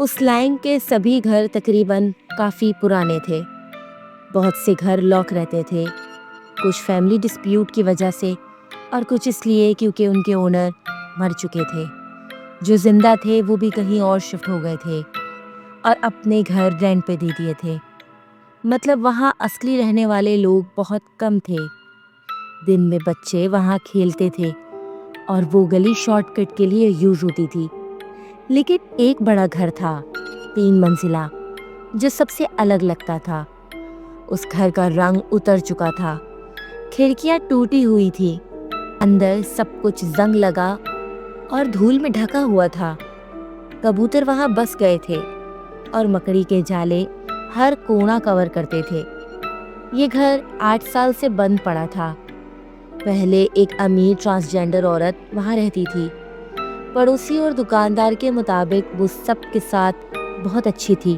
اس line کے سبھی گھر تقریباً کافی پرانے تھے۔ بہت سے گھر لاک رہتے تھے، کچھ فیملی ڈسپیوٹ کی وجہ سے اور کچھ اس لیے کیونکہ ان کے اونر مر چکے تھے۔ جو زندہ تھے وہ بھی کہیں اور شفٹ ہو گئے تھے اور اپنے گھر رینٹ پہ دے دیے تھے۔ مطلب وہاں اصلی رہنے والے لوگ بہت کم تھے۔ دن میں بچے وہاں کھیلتے تھے اور وہ گلی شارٹ کٹ کے لیے یوز ہوتی تھی۔ لیکن ایک بڑا گھر تھا، 3 منزلہ، جو سب سے الگ لگتا تھا۔ اس گھر کا رنگ اتر چکا تھا، کھڑکیاں ٹوٹی ہوئی تھی، اندر سب کچھ زنگ لگا اور دھول میں ڈھکا ہوا تھا۔ کبوتر وہاں بس گئے تھے اور مکڑی کے جالے ہر کونا کور کرتے تھے۔ یہ گھر 8 سال سے بند پڑا تھا۔ پہلے ایک امیر ٹرانسجینڈر عورت وہاں رہتی تھی۔ پڑوسی اور دکاندار کے مطابق وہ سب کے ساتھ بہت اچھی تھی۔